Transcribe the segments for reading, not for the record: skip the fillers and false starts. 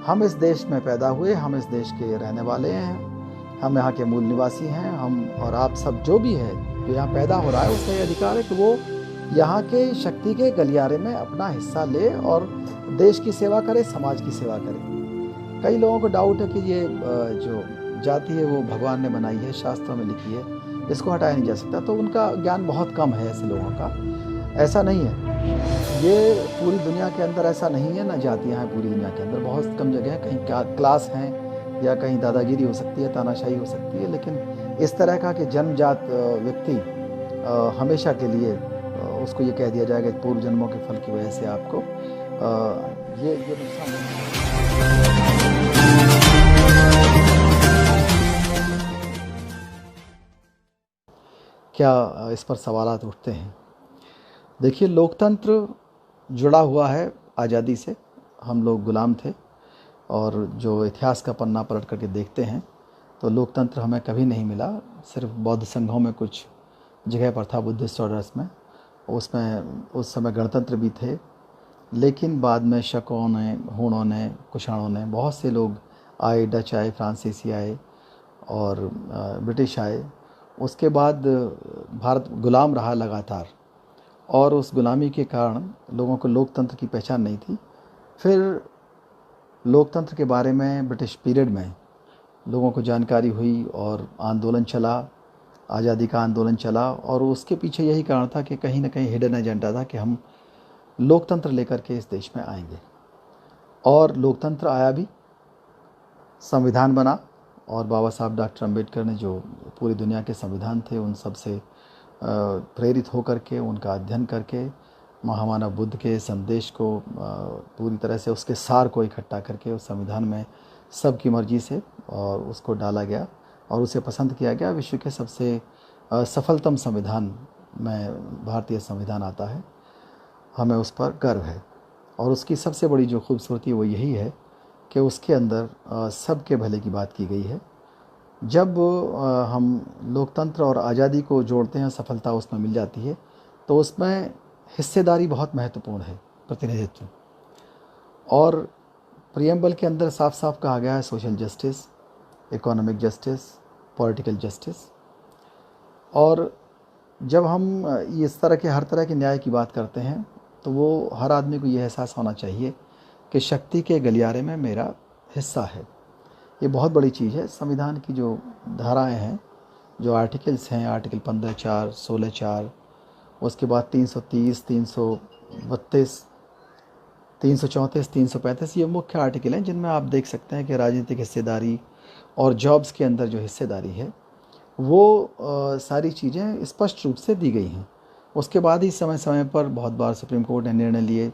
हम इस देश में पैदा हुए, हम इस देश के रहने वाले हैं, हम यहाँ के मूल निवासी हैं। हम और आप सब जो भी है जो यहाँ पैदा हो रहा है, उसका ये अधिकार है कि वो यहाँ के शक्ति के गलियारे में अपना हिस्सा ले और देश की सेवा करे, समाज की सेवा करे। कई लोगों को डाउट है कि ये जो जाति है वो भगवान ने बनाई है, शास्त्रों में लिखी है, इसको हटाया नहीं जा सकता। तो उनका ज्ञान बहुत कम है ऐसे लोगों का। ऐसा नहीं है, ये पूरी दुनिया के अंदर ऐसा नहीं है, ना जातियाँ हैं पूरी दुनिया के अंदर। बहुत कम जगह है, कहीं क्लास हैं या कहीं दादागिरी हो सकती है, तानाशाही हो सकती है, लेकिन इस तरह का कि जन्मजात व्यक्ति हमेशा के लिए उसको ये कह दिया जाएगा पूर्व जन्मों के फल की वजह से आपको ये नुकसान नहीं। क्या इस पर सवालात उठते हैं। देखिए, लोकतंत्र जुड़ा हुआ है आज़ादी से। हम लोग गुलाम थे, और जो इतिहास का पन्ना पलट करके देखते हैं तो लोकतंत्र हमें कभी नहीं मिला। सिर्फ बौद्ध संघों में कुछ जगह पर था, बुद्धिस्ट ऑर्डर्स में, उसमें उस समय गणतंत्र भी थे। लेकिन बाद में शकों ने, हूणों ने, कुषाणों ने, बहुत से लोग आए, डच आए, फ्रांसीसी आए और ब्रिटिश आए। उसके बाद भारत गुलाम रहा लगातार, और उस गुलामी के कारण लोगों को लोकतंत्र की पहचान नहीं थी। फिर लोकतंत्र के बारे में ब्रिटिश पीरियड में लोगों को जानकारी हुई और आंदोलन चला, आज़ादी का आंदोलन चला। और उसके पीछे यही कारण था कि कहीं ना कहीं हिडन एजेंडा था कि हम लोकतंत्र लेकर के इस देश में आएंगे। और लोकतंत्र आया भी, संविधान बना, और बाबा साहब डॉक्टर अम्बेडकर ने जो पूरी दुनिया के संविधान थे उन सब से प्रेरित होकर के, उनका अध्ययन करके, महामानव बुद्ध के संदेश को पूरी तरह से, उसके सार को इकट्ठा करके उस संविधान में सबकी मर्जी से और उसको डाला गया और उसे पसंद किया गया। विश्व के सबसे सफलतम संविधान में भारतीय संविधान आता है। हमें उस पर गर्व है, और उसकी सबसे बड़ी जो खूबसूरती वो यही है कि उसके अंदर सबके भले की बात की गई है। जब हम लोकतंत्र और आज़ादी को जोड़ते हैं, सफलता उसमें मिल जाती है, तो उसमें हिस्सेदारी बहुत महत्वपूर्ण है, प्रतिनिधित्व। और प्रियम्बल के अंदर साफ साफ कहा गया है social justice, economic justice, political justice. और जब हम इस तरह के हर तरह के न्याय की बात करते हैं तो वो हर आदमी को ये एहसास होना चाहिए कि शक्ति के गलियारे में मेरा हिस्सा है। ये बहुत बड़ी चीज़ है। संविधान की जो धाराएं हैं, जो आर्टिकल्स हैं, आर्टिकल 15(4), 16(4), उसके बाद 330, 332, 334, 335, ये मुख्य आर्टिकल हैं जिनमें आप देख सकते हैं कि राजनीतिक हिस्सेदारी और जॉब्स के अंदर जो हिस्सेदारी है वो सारी चीज़ें स्पष्ट रूप से दी गई हैं। उसके बाद ही समय समय पर बहुत बार सुप्रीम कोर्ट ने निर्णय लिए,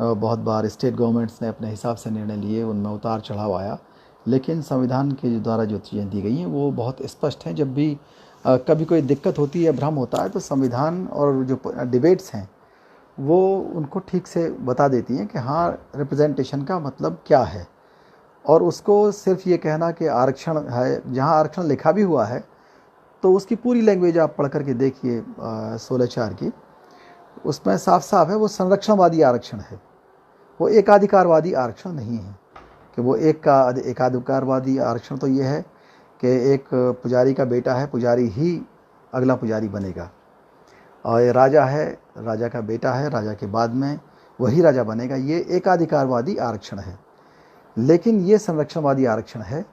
बहुत बार स्टेट गवर्नमेंट्स ने अपने हिसाब से निर्णय लिए, उनमें उतार चढ़ाव आया, लेकिन संविधान के द्वारा जो चीज़ें दी गई हैं वो बहुत स्पष्ट हैं। जब भी कभी कोई दिक्कत होती है, भ्रम होता है, तो संविधान और जो डिबेट्स हैं वो उनको ठीक से बता देती हैं कि हाँ, रिप्रेजेंटेशन का मतलब क्या है। और उसको सिर्फ ये कहना कि आरक्षण है, जहाँ आरक्षण लिखा भी हुआ है तो उसकी पूरी लैंग्वेज आप पढ़ करके देखिए 16(4) की, उसमें साफ साफ है वो संरक्षणवादी आरक्षण है, वो एकाधिकारवादी आरक्षण नहीं है। कि वो एकाधिकारवादी आरक्षण तो ये है कि एक पुजारी का बेटा है, पुजारी ही अगला पुजारी बनेगा, और ये राजा है, राजा का बेटा है, राजा के बाद में वही राजा बनेगा। ये एकाधिकारवादी आरक्षण है। लेकिन ये संरक्षणवादी आरक्षण है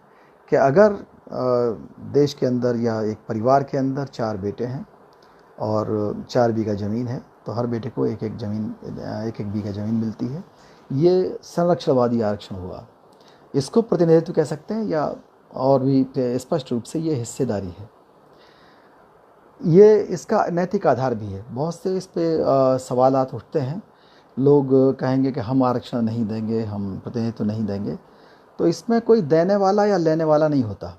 कि अगर देश के अंदर या एक परिवार के अंदर 4 बेटे हैं और 4 बीघा ज़मीन है, तो हर बेटे को एक एक बीघा ज़मीन मिलती है। ये संरक्षणवादी आरक्षण हुआ। इसको प्रतिनिधित्व कह सकते हैं, या और भी स्पष्ट रूप से ये हिस्सेदारी है। ये इसका नैतिक आधार भी है। बहुत से इस पे सवालात उठते हैं। लोग कहेंगे कि हम आरक्षण नहीं देंगे, हम प्रतिनिधित्व नहीं देंगे। तो इसमें कोई देने वाला या लेने वाला नहीं होता।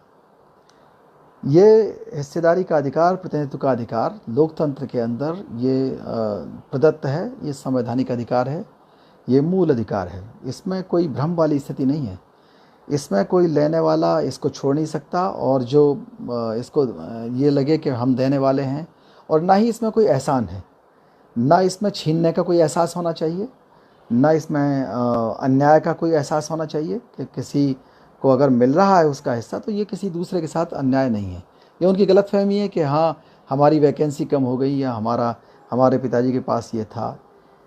ये हिस्सेदारी का अधिकार, प्रतिनिधित्व का अधिकार लोकतंत्र के अंदर ये प्रदत्त है। ये संवैधानिक अधिकार है, ये मूल अधिकार है। इसमें कोई भ्रम वाली स्थिति नहीं है। इसमें कोई लेने वाला इसको छोड़ नहीं सकता, और जो इसको ये लगे कि हम देने वाले हैं, और ना ही इसमें कोई एहसान है, ना इसमें छीनने का कोई एहसास होना चाहिए, ना इसमें अन्याय का कोई एहसास होना चाहिए कि किसी को अगर मिल रहा है उसका हिस्सा तो ये किसी दूसरे के साथ अन्याय नहीं है। ये उनकी गलतफहमी है कि हाँ हमारी वैकेंसी कम हो गई या हमारे पिताजी के पास ये था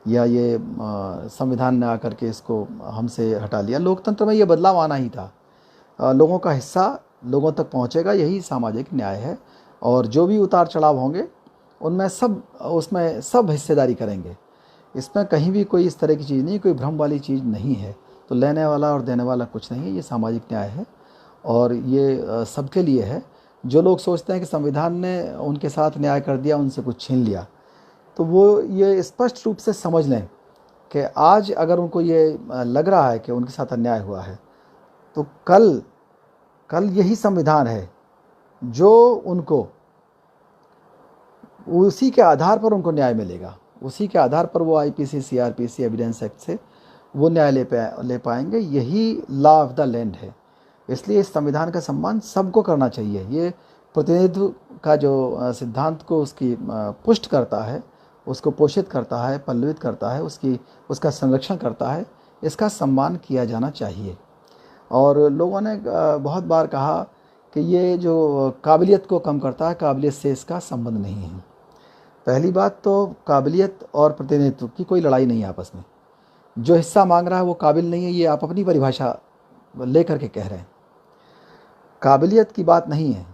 या ये संविधान ने आकर के इसको हमसे हटा लिया। लोकतंत्र में ये बदलाव आना ही था। लोगों का हिस्सा लोगों तक पहुंचेगा, यही सामाजिक न्याय है। और जो भी उतार चढ़ाव होंगे उसमें सब हिस्सेदारी करेंगे। इसमें कहीं भी कोई इस तरह की चीज़ नहीं, कोई भ्रम वाली चीज़ नहीं है। तो लेने वाला और देने वाला कुछ नहीं है, ये सामाजिक न्याय है और ये सबके लिए है। जो लोग सोचते हैं कि संविधान ने उनके साथ न्याय कर दिया, उनसे कुछ छीन लिया, तो वो ये स्पष्ट रूप से समझ लें कि आज अगर उनको ये लग रहा है कि उनके साथ अन्याय हुआ है, तो कल यही संविधान है जो उनको उसी के आधार पर उनको न्याय मिलेगा। उसी के आधार पर वो आईपीसी, सीआरपीसी, एविडेंस एक्ट से वो न्याय ले पाएंगे। यही लॉ ऑफ द लैंड है। इसलिए इस संविधान का सम्मान सबको करना चाहिए। ये प्रतिनिधित्व का जो सिद्धांत को उसकी पुष्ट करता है, उसको पोषित करता है, पल्लवित करता है, उसका संरक्षण करता है। इसका सम्मान किया जाना चाहिए। और लोगों ने बहुत बार कहा कि ये जो काबिलियत को कम करता है, काबिलियत से इसका संबंध नहीं है। पहली बात तो काबिलियत और प्रतिनिधित्व की कोई लड़ाई नहीं है आपस में। जो हिस्सा मांग रहा है वो काबिल नहीं है, ये आप अपनी परिभाषा लेकर के कह रहे हैं। काबिलियत की बात नहीं है।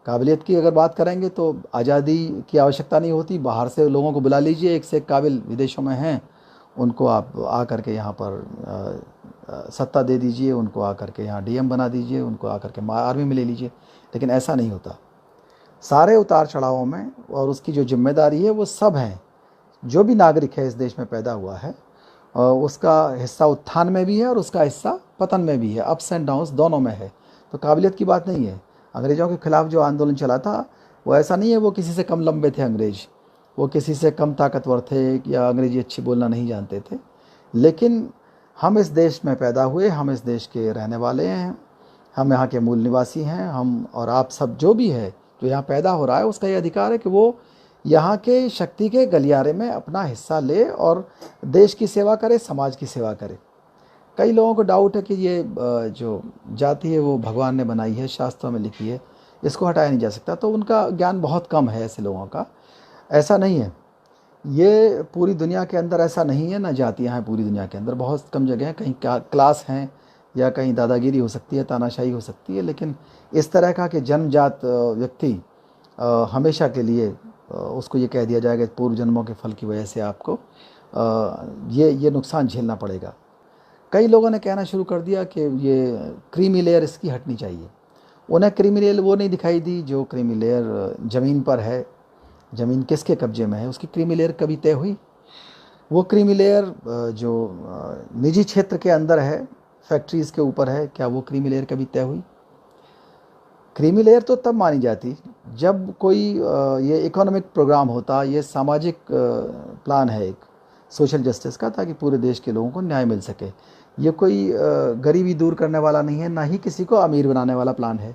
काबिलियत की अगर बात करेंगे तो आज़ादी की आवश्यकता नहीं होती। बाहर से लोगों को बुला लीजिए, एक से एक काबिल विदेशों में हैं, उनको आप आकर के यहाँ पर सत्ता दे दीजिए, उनको आकर के यहाँ डीएम बना दीजिए, उनको आकर के आर्मी में ले लीजिए। लेकिन ऐसा नहीं होता। सारे उतार चढ़ावों में और उसकी जो जिम्मेदारी है वो सब हैं। जो भी नागरिक है इस देश में पैदा हुआ है, उसका हिस्सा उत्थान में भी है और उसका हिस्सा पतन में भी है। अप्स एंड डाउन्स दोनों में है। तो काबिलियत की बात नहीं है। अंग्रेज़ों के खिलाफ जो आंदोलन चला था वो ऐसा नहीं है वो किसी से कम लंबे थे अंग्रेज, वो किसी से कम ताकतवर थे या अंग्रेजी अच्छी बोलना नहीं जानते थे। लेकिन हम इस देश में पैदा हुए, हम इस देश के रहने वाले हैं, हम यहाँ के मूल निवासी हैं। हम और आप सब जो भी है जो यहाँ पैदा हो रहा है, उसका ये अधिकार है कि वो यहाँ के शक्ति के गलियारे में अपना हिस्सा ले और देश की सेवा करे, समाज की सेवा करे। कई लोगों को डाउट है कि ये जो जाति है वो भगवान ने बनाई है, शास्त्रों में लिखी है, इसको हटाया नहीं जा सकता। तो उनका ज्ञान बहुत कम है ऐसे लोगों का। ऐसा नहीं है। ये पूरी दुनिया के अंदर ऐसा नहीं है, ना जातियाँ हैं पूरी दुनिया के अंदर। बहुत कम जगह हैं, कहीं क्लास हैं या कहीं दादागिरी हो सकती है, तानाशाही हो सकती है। लेकिन इस तरह का कि जन्मजात व्यक्ति हमेशा के लिए उसको ये कह दिया जाएगा पूर्व जन्मों के फल की वजह से आपको ये नुकसान झेलना पड़ेगा। कई लोगों ने कहना शुरू कर दिया कि ये क्रीमी लेयर इसकी हटनी चाहिए। उन्हें क्रीमी लेयर वो नहीं दिखाई दी जो क्रीमी लेयर ज़मीन पर है। ज़मीन किसके कब्जे में है, उसकी क्रीमी लेयर कभी तय हुई? वो क्रीमी लेयर जो निजी क्षेत्र के अंदर है, फैक्ट्रीज़ के ऊपर है, क्या वो क्रीमी लेयर कभी तय हुई? क्रीमी लेयर तो तब मानी जाती जब कोई ये इकोनॉमिक प्रोग्राम होता, ये सामाजिक प्लान है एक सोशल जस्टिस का, ताकि पूरे देश के लोगों को न्याय मिल सके। ये कोई गरीबी दूर करने वाला नहीं है, ना ही किसी को अमीर बनाने वाला प्लान है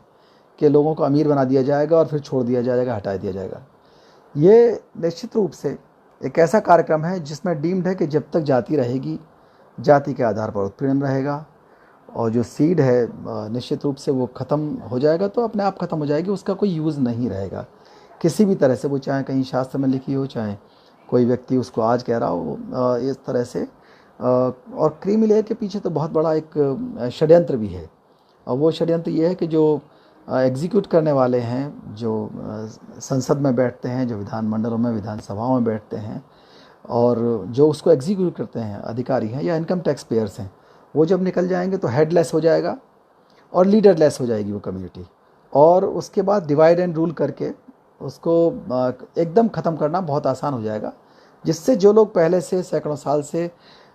कि लोगों को अमीर बना दिया जाएगा और फिर छोड़ दिया जाएगा, हटा दिया जाएगा। ये निश्चित रूप से एक ऐसा कार्यक्रम है जिसमें डीम्ड है कि जब तक जाति रहेगी, जाति के आधार पर उत्पीड़न रहेगा और जो सीड है निश्चित रूप से वो ख़त्म हो जाएगा। तो अपने आप ख़त्म हो जाएगी, उसका कोई यूज़ नहीं रहेगा किसी भी तरह से। वो चाहे कहीं शास्त्र में लिखी हो, चाहे कोई व्यक्ति उसको आज कह रहा हो, इस तरह से। और क्रीमी लेयर के पीछे तो बहुत बड़ा एक षड्यंत्र भी है। और वो षड्यंत्र ये है कि जो एग्जीक्यूट करने वाले हैं, जो संसद में बैठते हैं, जो विधानमंडलों में, विधानसभाओं में बैठते हैं, और जो उसको एग्जीक्यूट करते हैं अधिकारी हैं या इनकम टैक्स पेयर्स हैं, वो जब निकल जाएंगे तो हेडलेस हो जाएगा और लीडरलेस हो जाएगी वो कम्युनिटी। और उसके बाद डिवाइड एंड रूल करके उसको एकदम ख़त्म करना बहुत आसान हो जाएगा, जिससे जो लोग पहले से सैकड़ों साल से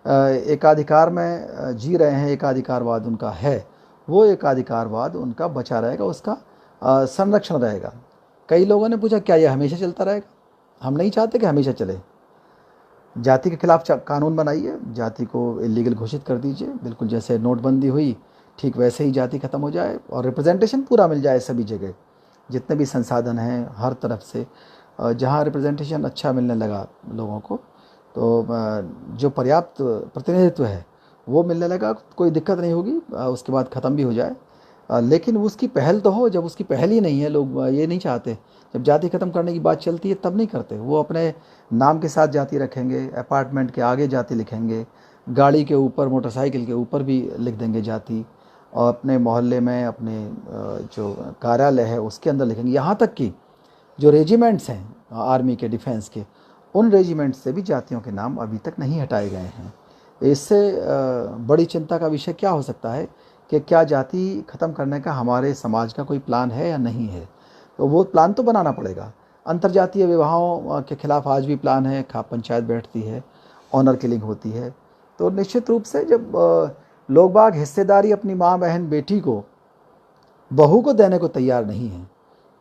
एकाधिकार में जी रहे हैं, एकाधिकारवाद उनका है, वो एकाधिकारवाद उनका बचा रहेगा, उसका संरक्षण रहेगा। कई लोगों ने पूछा क्या ये हमेशा चलता रहेगा? हम नहीं चाहते कि हमेशा चले। जाति के खिलाफ कानून बनाइए, जाति को इलीगल घोषित कर दीजिए, बिल्कुल जैसे नोटबंदी हुई ठीक वैसे ही जाति ख़त्म हो जाए और रिप्रेजेंटेशन पूरा मिल जाए सभी जगह, जितने भी संसाधन हैं हर तरफ से। जहाँ रिप्रेजेंटेशन अच्छा मिलने लगा लोगों को, तो जो पर्याप्त प्रतिनिधित्व है वो मिलने लगा, कोई दिक्कत नहीं होगी, उसके बाद ख़त्म भी हो जाए। लेकिन उसकी पहल तो हो। जब उसकी पहल ही नहीं है, लोग ये नहीं चाहते। जब जाति ख़त्म करने की बात चलती है तब नहीं करते। वो अपने नाम के साथ जाति रखेंगे, अपार्टमेंट के आगे जाति लिखेंगे, गाड़ी के ऊपर, मोटरसाइकिल के ऊपर भी लिख देंगे जाति, और अपने मोहल्ले में, अपने जो कार्यालय है उसके अंदर लिखेंगे। यहाँ तक कि जो रेजिमेंट्स हैं आर्मी के, डिफेंस के, उन रेजिमेंट्स से भी जातियों के नाम अभी तक नहीं हटाए गए हैं। इससे बड़ी चिंता का विषय क्या हो सकता है कि क्या जाति ख़त्म करने का हमारे समाज का कोई प्लान है या नहीं है। तो वो प्लान तो बनाना पड़ेगा। अंतर्जातीय विवाहों के खिलाफ आज भी प्लान है, खाप पंचायत बैठती है, ऑनर किलिंग होती है। तो निश्चित रूप से जब लोग बाग हिस्सेदारी अपनी माँ, बहन, बेटी को, बहू को देने को तैयार नहीं हैं,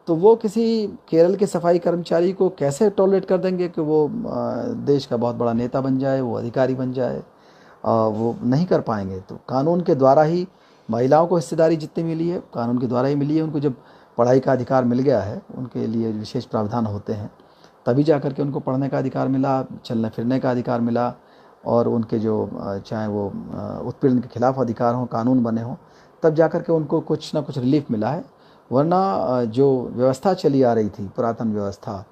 तो वो किसी केरल के सफाई कर्मचारी को कैसे टॉलरेट कर देंगे कि वो देश का बहुत बड़ा नेता बन जाए, वो अधिकारी बन जाए। वो नहीं कर पाएंगे। तो कानून के द्वारा ही महिलाओं को हिस्सेदारी जितनी मिली है, कानून के द्वारा ही मिली है। उनको जब पढ़ाई का अधिकार मिल गया है, उनके लिए विशेष प्रावधान होते हैं, तभी जा कर के उनको पढ़ने का अधिकार मिला, चलने फिरने का अधिकार मिला, और उनके जो चाहे वो उत्पीड़न के खिलाफ अधिकार हों, कानून बने हों, तब जा कर के उनको कुछ ना कुछ रिलीफ मिला है। वरना जो व्यवस्था चली आ रही थी, पुरातन व्यवस्था,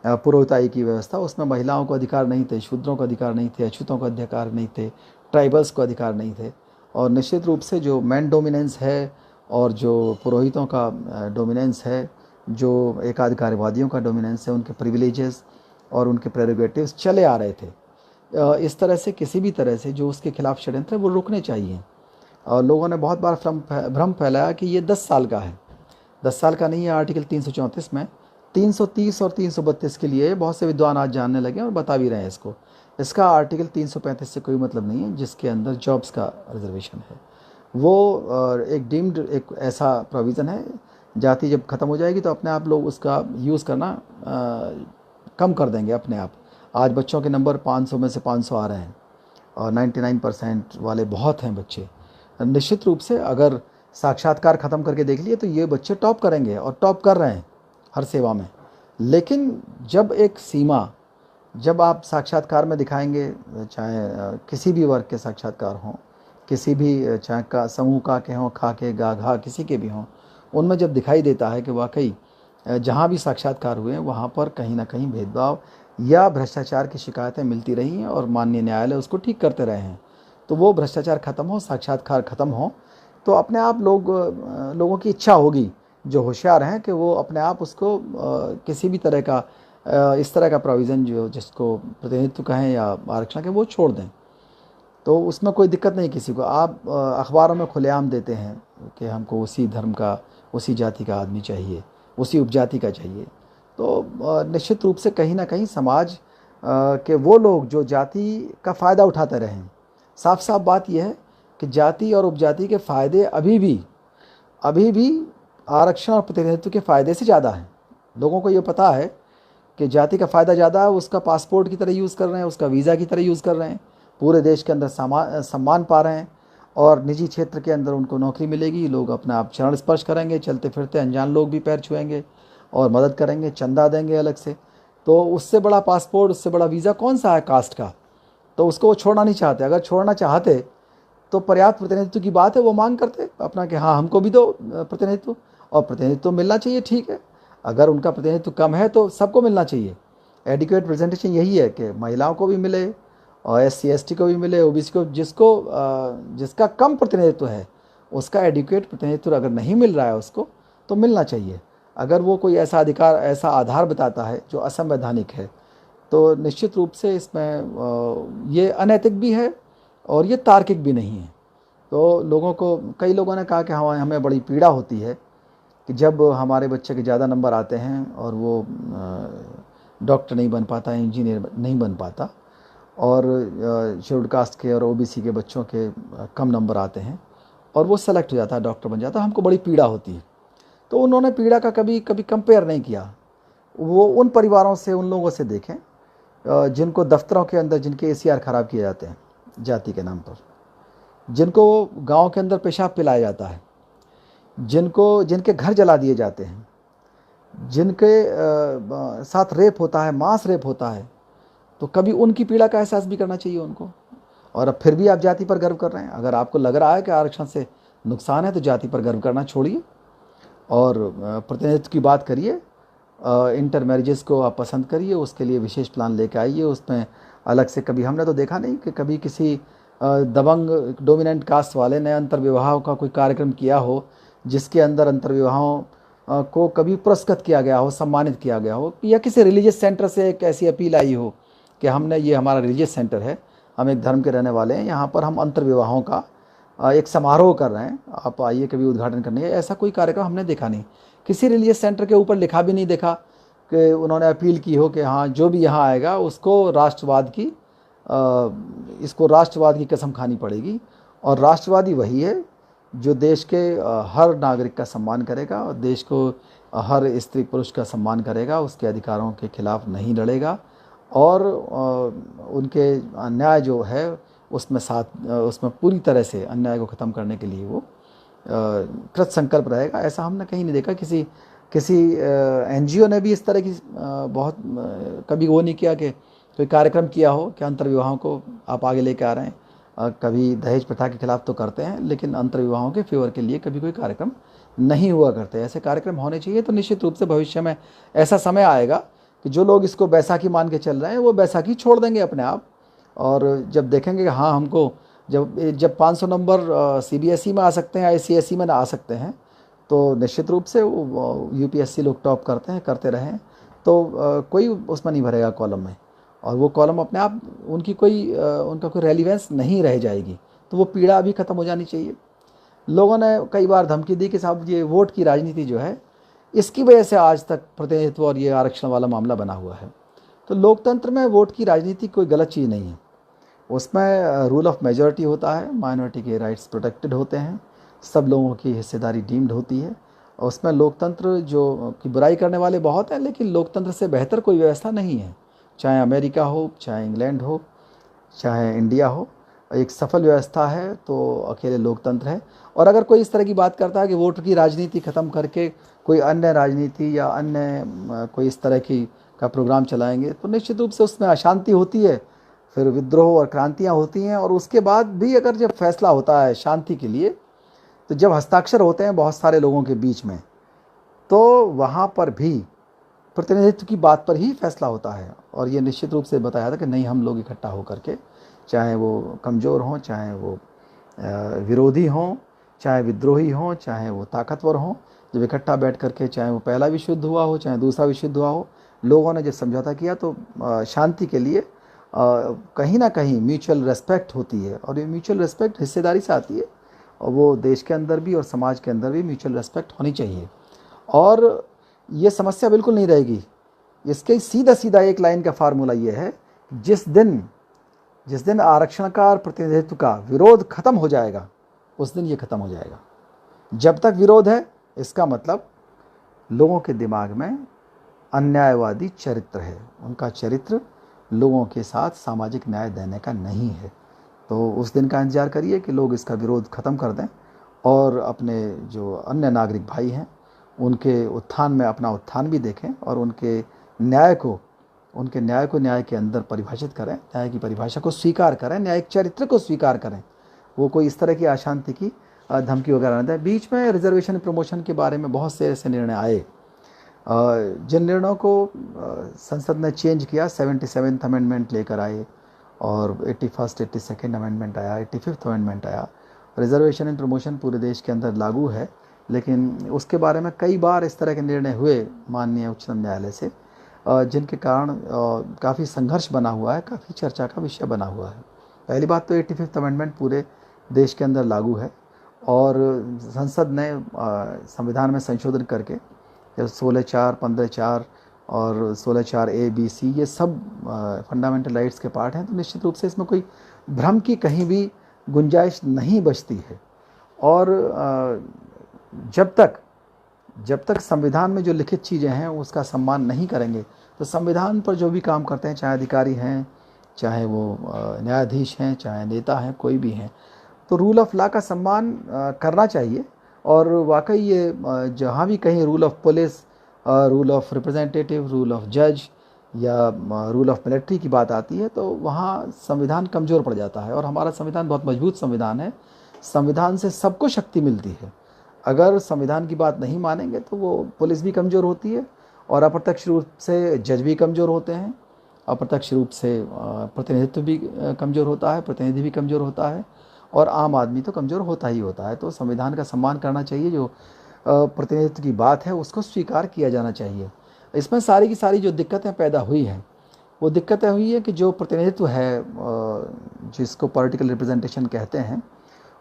पुरोहिताई की व्यवस्था, उसमें महिलाओं को अधिकार नहीं थे, शूद्रों को अधिकार नहीं थे, अछूतों को अधिकार नहीं थे, ट्राइबल्स को अधिकार नहीं थे। और निश्चित रूप से जो मैन डोमिनेंस है और जो पुरोहितों का डोमिनेंस है, जो एकाधिकारवादियों का डोमिनेंस है, उनके प्रिविलेजेस और उनके प्रेरोगेटिव्स चले आ रहे थे। इस तरह से किसी भी तरह से जो उसके खिलाफ षड्यंत्र है वो रुकने चाहिए। और लोगों ने बहुत बार भ्रम फैलाया कि ये 10 साल का है। 10 साल का नहीं है। आर्टिकल 334 में 330 और 332 के लिए बहुत से विद्वान आज जानने लगे और बता भी रहे हैं इसको। इसका आर्टिकल 335 से कोई मतलब नहीं है, जिसके अंदर जॉब्स का रिजर्वेशन है। वो एक डीम्ड, एक ऐसा प्रोविज़न है। जाति जब ख़त्म हो जाएगी तो अपने आप लोग उसका यूज़ करना कम कर देंगे अपने आप। आज बच्चों के नंबर 500 में से 500 आ रहे हैं, और 99% वाले बहुत हैं बच्चे। निश्चित रूप से अगर साक्षात्कार ख़त्म करके देख लिए तो ये बच्चे टॉप करेंगे, और टॉप कर रहे हैं हर सेवा में। लेकिन जब एक सीमा, जब आप साक्षात्कार में दिखाएंगे, चाहे किसी भी वर्ग के साक्षात्कार हों, किसी भी, चाहे का समूह का के हों, खा के गा घा किसी के भी हों, उनमें जब दिखाई देता है कि वाकई जहाँ भी साक्षात्कार हुए हैं वहाँ पर कहीं ना कहीं भेदभाव या भ्रष्टाचार की शिकायतें मिलती रही हैं और माननीय न्यायालय उसको ठीक करते रहे हैं, तो वो भ्रष्टाचार ख़त्म हो, साक्षात्कार ख़त्म हो, तो अपने आप लोगों की इच्छा होगी, जो होशियार हैं, कि वो अपने आप उसको किसी भी तरह का इस तरह का प्रोविज़न जो जिसको प्रतिनिधित्व कहें या आरक्षण के, वो छोड़ दें। तो उसमें कोई दिक्कत नहीं किसी को। आप अखबारों में खुलेआम देते हैं कि हमको उसी धर्म का, उसी जाति का आदमी चाहिए, उसी उपजाति का चाहिए। तो निश्चित रूप से कहीं ना कहीं समाज के वो लोग जो जाति का फ़ायदा उठाते रहें। साफ साफ बात यह है कि जाति और उपजाति के फ़ायदे अभी भी आरक्षण और प्रतिनिधित्व के फ़ायदे से ज़्यादा हैं। लोगों को ये पता है कि जाति का फ़ायदा ज़्यादा है, उसका पासपोर्ट की तरह यूज़ कर रहे हैं, उसका वीज़ा की तरह यूज़ कर रहे हैं, पूरे देश के अंदर सम्मान पा रहे हैं, और निजी क्षेत्र के अंदर उनको नौकरी मिलेगी, लोग अपना आप चरण स्पर्श करेंगे, चलते फिरते अनजान लोग भी पैर छुएंगे और मदद करेंगे, चंदा देंगे अलग से। तो उससे बड़ा पासपोर्ट, उससे बड़ा वीज़ा कौन सा है कास्ट का? तो उसको वो छोड़ना नहीं चाहते। अगर छोड़ना चाहते तो पर्याप्त प्रतिनिधित्व की बात है, वो मांग करते अपना कि हाँ हमको भी दो प्रतिनिधित्व, और प्रतिनिधित्व मिलना चाहिए, ठीक है। अगर उनका प्रतिनिधित्व कम है तो सबको मिलना चाहिए। एडिक्वेट रिप्रेजेंटेशन यही है कि महिलाओं को भी मिले, और SC ST को भी मिले, OBC को, जिसका कम प्रतिनिधित्व है उसका एडिक्वेट प्रतिनिधित्व अगर नहीं मिल रहा है उसको, तो मिलना चाहिए। अगर वो कोई ऐसा अधिकार, ऐसा आधार बताता है जो असंवैधानिक है, तो निश्चित रूप से इसमें ये अनैतिक भी है और ये तार्किक भी नहीं है। तो लोगों को, कई लोगों ने कहा कि हमें बड़ी पीड़ा होती है कि जब हमारे बच्चे के ज़्यादा नंबर आते हैं और वो डॉक्टर नहीं बन पाता, इंजीनियर नहीं बन पाता, और शेड्यूल्ड कास्ट के और OBC के बच्चों के कम नंबर आते हैं और वो सेलेक्ट हो जाता है, डॉक्टर बन जाता है, हमको बड़ी पीड़ा होती है। तो उन्होंने पीड़ा का कभी कंपेयर नहीं किया। वो उन परिवारों से, उन लोगों से देखें जिनको दफ्तरों के अंदर, जिनके ACR ख़राब किए जाते हैं जाति के नाम पर, जिनको गांव के अंदर पेशाब पिलाया जाता है, जिनके घर जला दिए जाते हैं, जिनके साथ रेप होता है, मास रेप होता है, तो कभी उनकी पीड़ा का एहसास भी करना चाहिए उनको। और अब फिर भी आप जाति पर गर्व कर रहे हैं। अगर आपको लग रहा है कि आरक्षण से नुकसान है तो जाति पर गर्व करना छोड़िए और प्रतिनिधित्व की बात करिए। इंटर मैरिजेस को आप पसंद करिए, उसके लिए विशेष प्लान लेके आइए। उसमें अलग से कभी हमने तो देखा नहीं कि कभी किसी दबंग डोमिनेंट कास्ट वाले ने अंतर्विवाह का कोई कार्यक्रम किया हो जिसके अंदर अंतर्विवाहों को कभी पुरस्कृत किया गया हो, सम्मानित किया गया हो, या किसी रिलीजियस सेंटर से एक ऐसी अपील आई हो कि हमने, ये हमारा रिलीजियस सेंटर है, हम एक धर्म के रहने वाले हैं, यहाँ पर हम अंतर्विवाहों का एक समारोह कर रहे हैं, आप आइए कभी उद्घाटन करने। ऐसा कोई कार्यक्रम हमने देखा नहीं। किसी रिलीजियस सेंटर के ऊपर लिखा भी नहीं देखा कि उन्होंने अपील की हो कि हाँ जो भी यहाँ आएगा उसको राष्ट्रवाद की इसको राष्ट्रवाद की कसम खानी पड़ेगी। और राष्ट्रवादी वही है जो देश के हर नागरिक का सम्मान करेगा और देश को हर स्त्री पुरुष का सम्मान करेगा, उसके अधिकारों के खिलाफ नहीं लड़ेगा और उनके अन्याय जो है उसमें पूरी तरह से अन्याय को ख़त्म करने के लिए वो कृत संकल्प रहेगा। ऐसा हमने कहीं नहीं देखा। किसी एनजीओ ने भी इस तरह की बहुत कभी वो नहीं किया कि कोई कार्यक्रम किया हो कि अंतर्विवाहों को आप आगे लेके आ रहे हैं। कभी दहेज प्रथा के खिलाफ तो करते हैं, लेकिन अंतर्विवाहों के फेवर के लिए कभी कोई कार्यक्रम नहीं हुआ करते। ऐसे कार्यक्रम होने चाहिए। तो निश्चित रूप से भविष्य में ऐसा समय आएगा कि जो लोग इसको बैसाखी मान के चल रहे हैं वो बैसाखी छोड़ देंगे अपने आप। और जब देखेंगे कि हाँ हमको जब 500 नंबर सीबीएसई में आ सकते हैं, आईसीएसई में ना आ सकते हैं, तो निश्चित रूप से यूपीएससी लोग टॉप करते हैं, करते रहें, तो कोई उसमें नहीं भरेगा कॉलम में, और वो कॉलम अपने आप उनका कोई रेलिवेंस नहीं रह जाएगी। तो वो पीड़ा अभी ख़त्म हो जानी चाहिए। लोगों ने कई बार धमकी दी कि साहब ये वोट की राजनीति जो है इसकी वजह से आज तक प्रतिनिधित्व और ये आरक्षण वाला मामला बना हुआ है। तो लोकतंत्र में वोट की राजनीति कोई गलत चीज़ नहीं है। उसमें रूल ऑफ मेजॉरिटी होता है, माइनॉरिटी के राइट्स प्रोटेक्टेड होते हैं, सब लोगों की हिस्सेदारी डीम्ड होती है। और उसमें लोकतंत्र जो की बुराई करने वाले बहुत हैं, लेकिन लोकतंत्र से बेहतर कोई व्यवस्था नहीं है। चाहे अमेरिका हो, चाहे इंग्लैंड हो, चाहे इंडिया हो, एक सफल व्यवस्था है तो अकेले लोकतंत्र है। और अगर कोई इस तरह की बात करता है कि वोट की राजनीति ख़त्म करके कोई अन्य राजनीति या अन्य कोई इस तरह की का प्रोग्राम चलाएंगे, तो निश्चित रूप से उसमें अशांति होती है, फिर विद्रोह और क्रांतियाँ होती हैं। और उसके बाद भी अगर जब फैसला होता है शांति के लिए, तो जब हस्ताक्षर होते हैं बहुत सारे लोगों के बीच में, तो वहाँ पर भी प्रतिनिधित्व की बात पर ही फैसला होता है। और ये निश्चित रूप से बताया था कि नहीं, हम लोग इकट्ठा होकर के, चाहे वो कमज़ोर हों, चाहे वो विरोधी हों, चाहे विद्रोही हों, चाहे वो ताकतवर हों, जब इकट्ठा बैठ करके, चाहे वो पहला विश्व युद्ध हुआ हो, चाहे दूसरा विश्व युद्ध हुआ हो, लोगों ने जब समझौता किया तो शांति के लिए कहीं ना कहीं म्यूचुअल रेस्पेक्ट होती है। और ये म्यूचुअल रेस्पेक्ट हिस्सेदारी से आती है, और वो देश के अंदर भी और समाज के अंदर भी म्यूचुअल रेस्पेक्ट होनी चाहिए। और ये समस्या बिल्कुल नहीं रहेगी। इसके सीधा एक लाइन का फार्मूला ये है, जिस दिन आरक्षण का और प्रतिनिधित्व का विरोध खत्म हो जाएगा, उस दिन ये खत्म हो जाएगा। जब तक विरोध है, इसका मतलब लोगों के दिमाग में अन्यायवादी चरित्र है, उनका चरित्र लोगों के साथ सामाजिक न्याय देने का नहीं है। तो उस दिन का इंतजार करिए कि लोग इसका विरोध खत्म कर दें और अपने जो अन्य नागरिक भाई हैं उनके उत्थान में अपना उत्थान भी देखें, और उनके न्याय को न्याय के अंदर परिभाषित करें, न्याय की परिभाषा को स्वीकार करें, न्यायिक चरित्र को स्वीकार करें। वो कोई इस तरह की अशांति की धमकी वगैरह न दें। बीच में रिजर्वेशन प्रमोशन के बारे में बहुत से ऐसे निर्णय आए, जिन निर्णयों को संसद ने चेंज किया। 77th अमेंडमेंट लेकर आए, और 81st 82nd अमेंडमेंट आया, 85th अमेंडमेंट आया। रिजर्वेशन एंड प्रमोशन पूरे देश के अंदर लागू है, लेकिन उसके बारे में कई बार इस तरह के निर्णय हुए माननीय उच्चतम न्यायालय से, जिनके कारण काफ़ी संघर्ष बना हुआ है, काफ़ी चर्चा का विषय बना हुआ है। पहली बात तो 85th अमेंडमेंट पूरे देश के अंदर लागू है, और संसद ने संविधान में संशोधन करके 16(4), 15(4) और 16(4) A, B, C ये सब फंडामेंटल राइट्स के पार्ट हैं। तो निश्चित रूप से इसमें कोई भ्रम की कहीं भी गुंजाइश नहीं बचती है। और जब तक संविधान में जो लिखित चीज़ें हैं उसका सम्मान नहीं करेंगे, तो संविधान पर जो भी काम करते हैं, चाहे अधिकारी हैं, चाहे वो न्यायाधीश हैं, चाहे नेता हैं, कोई भी हैं, तो रूल ऑफ लॉ का सम्मान करना चाहिए। और वाकई ये जहाँ भी कहीं rule of police, rule of representative, rule of जज, या रूल ऑफ मिलिट्री की बात आती है तो वहाँ संविधान कमज़ोर पड़ जाता है। और हमारा संविधान बहुत मजबूत संविधान है। संविधान से सबको शक्ति मिलती है। अगर संविधान की बात नहीं मानेंगे तो वो पुलिस भी कमज़ोर होती है, और अप्रत्यक्ष रूप से जज भी कमज़ोर होते हैं, अप्रत्यक्ष रूप से प्रतिनिधित्व भी कमज़ोर होता है, प्रतिनिधि भी कमज़ोर होता है, और आम आदमी तो कमज़ोर होता ही होता है। तो संविधान का सम्मान करना चाहिए। जो प्रतिनिधित्व की बात है उसको स्वीकार किया जाना चाहिए। इसमें सारी की सारी जो दिक्कतें पैदा हुई हैं वो दिक्कतें हुई है कि जो प्रतिनिधित्व है, जिसको पॉलिटिकल रिप्रेजेंटेशन कहते हैं,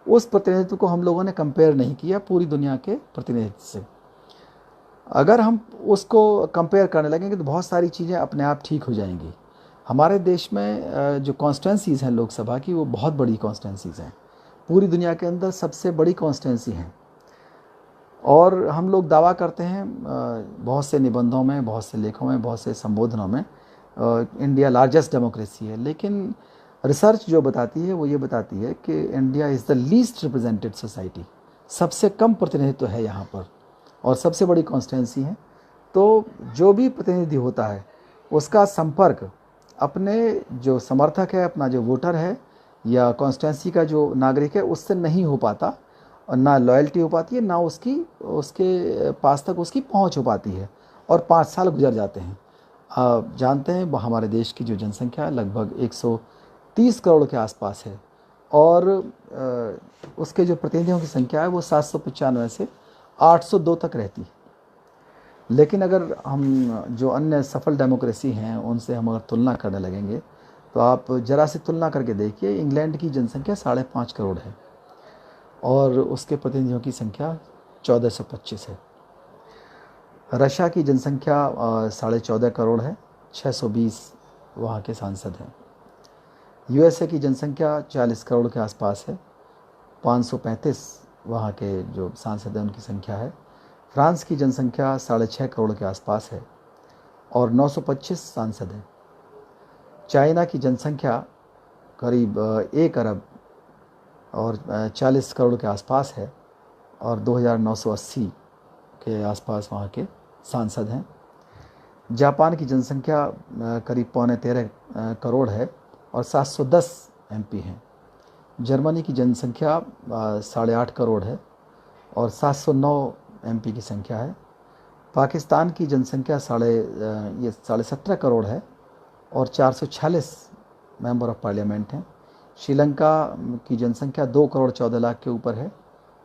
उस प्रतिनिधित्व को हम लोगों ने कंपेयर नहीं किया पूरी दुनिया के प्रतिनिधित्व से। अगर हम उसको कंपेयर करने लगेंगे तो बहुत सारी चीज़ें अपने आप ठीक हो जाएंगी। हमारे देश में जो कॉन्स्टिट्यूंसीज़ हैं लोकसभा की, वो बहुत बड़ी कॉन्स्टिट्यूंसीज़ हैं, पूरी दुनिया के अंदर सबसे बड़ी कॉन्स्टिट्यूंसी हैं। और हम लोग दावा करते हैं बहुत से निबंधों में, बहुत से लेखों में, बहुत से संबोधनों में, इंडिया लार्जेस्ट डेमोक्रेसी है। लेकिन रिसर्च जो बताती है वो ये बताती है कि India is the least represented society, सबसे कम प्रतिनिधित्व है यहाँ पर, और सबसे बड़ी कॉन्स्टिट्यूंसी है। तो जो भी प्रतिनिधि होता है उसका संपर्क अपने जो समर्थक है, अपना जो वोटर है, या कॉन्स्टिट्यूंसी का जो नागरिक है, उससे नहीं हो पाता, और ना लॉयल्टी हो पाती है, ना उसके पास तक उसकी पहुंच हो पाती है, और 5 साल गुजर जाते हैं। आप जानते हैं हमारे देश की जो जनसंख्या लगभग 130 करोड़ के आसपास है, और उसके जो प्रतिनिधियों की संख्या है वो 795 से 802 तक रहती है। लेकिन अगर हम जो अन्य सफल डेमोक्रेसी हैं उनसे हम अगर तुलना करने लगेंगे तो आप ज़रा सी तुलना करके देखिए। इंग्लैंड की जनसंख्या 5.5 करोड़ है और उसके प्रतिनिधियों की संख्या 1425 है। रशिया की जनसंख्या 14.5 करोड़ है, 620 वहाँ के सांसद हैं। यूएसए की जनसंख्या 40 करोड़ के आसपास है, 535 वहाँ के जो सांसद हैं उनकी संख्या है। फ्रांस की जनसंख्या 6.5 करोड़ के आसपास है और 925 सांसद हैं। चाइना की जनसंख्या करीब 1 अरब और 40 करोड़ के आसपास है और 2980 के आसपास वहाँ के सांसद हैं। जापान की जनसंख्या करीब 13.25 करोड़ है और 710 एमपी हैं। जर्मनी की जनसंख्या 8.5 करोड़ है और 709 एमपी की संख्या है। पाकिस्तान की जनसंख्या 17.5 करोड़ है और 446 मेंबर ऑफ पार्लियामेंट हैं। श्रीलंका की जनसंख्या 2 करोड़ 14 लाख के ऊपर है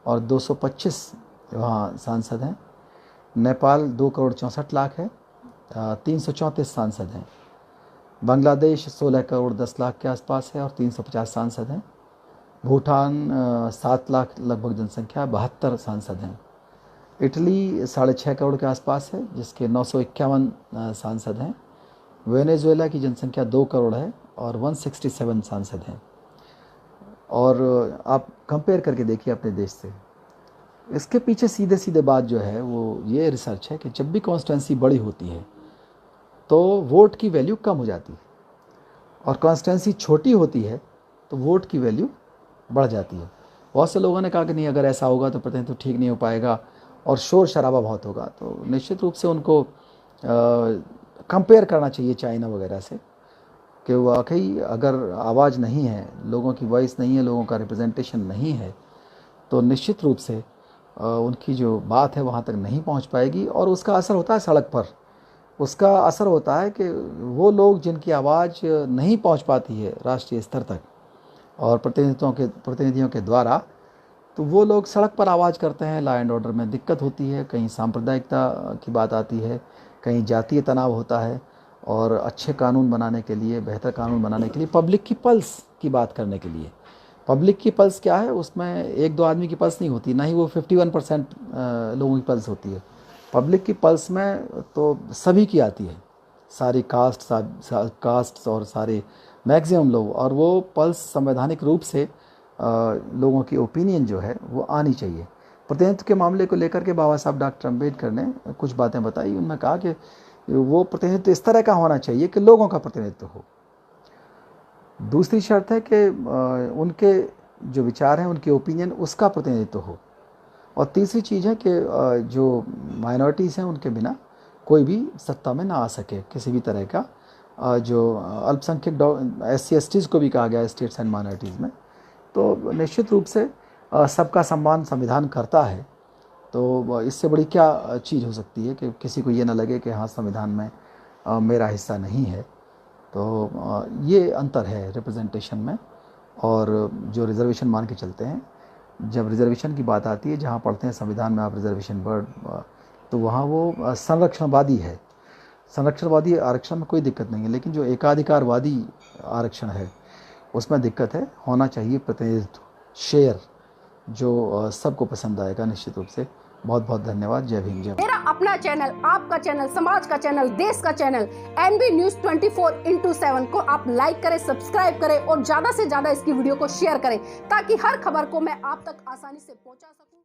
और 225 वहाँ सांसद हैं। नेपाल 2 करोड़ 64 लाख है, 334 सांसद हैं। बांग्लादेश 16 करोड़ 10 लाख के आसपास है और 350 सांसद हैं। भूटान 7 लाख लगभग जनसंख्या, 72 सांसद हैं। इटली 6.5 करोड़ के आसपास है जिसके 951 सांसद हैं। वेनेजुएला की जनसंख्या 2 करोड़ है और 167 सांसद हैं। और आप कंपेयर करके देखिए अपने देश से। इसके पीछे सीधे सीधे बात जो है वो ये रिसर्च है कि जब भी कॉन्स्टिट्यूंसी बड़ी होती है तो वोट की वैल्यू कम हो जाती है, और कॉन्स्टिट्यूंसी छोटी होती है तो वोट की वैल्यू बढ़ जाती है। बहुत से लोगों ने कहा कि नहीं, अगर ऐसा होगा तो प्रतिनिधित्व ठीक नहीं हो पाएगा और शोर शराबा बहुत होगा। तो निश्चित रूप से उनको कंपेयर करना चाहिए चाइना वगैरह से कि वाकई अगर आवाज़ नहीं है, लोगों की वॉइस नहीं है, लोगों का रिप्रेजेंटेशन नहीं है, तो निश्चित रूप से उनकी जो बात है वहाँ तक नहीं पहुँच पाएगी। और उसका असर होता है सड़क पर, उसका असर होता है कि वो लोग जिनकी आवाज़ नहीं पहुँच पाती है राष्ट्रीय स्तर तक और प्रतिनिधियों के द्वारा, तो वो लोग सड़क पर आवाज़ करते हैं। लॉ एंड ऑर्डर में दिक्कत होती है, कहीं सांप्रदायिकता की बात आती है, कहीं जातीय तनाव होता है। और अच्छे कानून बनाने के लिए, बेहतर कानून बनाने के लिए, पब्लिक की पल्स की बात करने के लिए, पब्लिक की पल्स क्या है, उसमें 1-2 आदमी की पल्स नहीं होती, ना ही वो 51% लोगों की पल्स होती है। पब्लिक की पल्स में तो सभी की आती है, सारी कास्ट और सारे मैक्सिमम लोग, और वो पल्स संवैधानिक रूप से लोगों की ओपिनियन जो है वो आनी चाहिए। प्रतिनिधित्व के मामले को लेकर के बाबा साहब डॉक्टर अम्बेडकर ने कुछ बातें बताई। उन्होंने कहा कि वो प्रतिनिधित्व इस तरह का होना चाहिए कि लोगों का प्रतिनिधित्व हो। दूसरी शर्त है कि उनके जो विचार हैं, उनकी ओपिनियन, उसका प्रतिनिधित्व हो। और तीसरी चीज़ है कि जो माइनॉरिटीज़ हैं उनके बिना कोई भी सत्ता में ना आ सके किसी भी तरह का जो अल्पसंख्यक SC/STs को भी कहा गया है स्टेट्स एंड माइनॉरिटीज़ में। तो निश्चित रूप से सबका सम्मान संविधान करता है, तो इससे बड़ी क्या चीज़ हो सकती है कि किसी को ये ना लगे कि हाँ संविधान में मेरा हिस्सा नहीं है। तो ये अंतर है रिप्रेजेंटेशन में। और जो रिजर्वेशन मान के चलते हैं, जब रिजर्वेशन की बात आती है, जहाँ पढ़ते हैं संविधान में आप रिजर्वेशन वर्ड, तो वहाँ वो संरक्षणवादी है। संरक्षणवादी आरक्षण में कोई दिक्कत नहीं है, लेकिन जो एकाधिकारवादी आरक्षण है उसमें दिक्कत है। होना चाहिए प्रतिनिधित्व, शेयर, जो सबको पसंद आएगा निश्चित रूप से। बहुत बहुत धन्यवाद। जय भीम, जय। मेरा अपना चैनल, आपका चैनल, समाज का चैनल, देश का चैनल NB News 24/7 को आप लाइक करें, सब्सक्राइब करें और ज्यादा से ज्यादा इसकी वीडियो को शेयर करें, ताकि हर खबर को मैं आप तक आसानी से पहुंचा सकूं।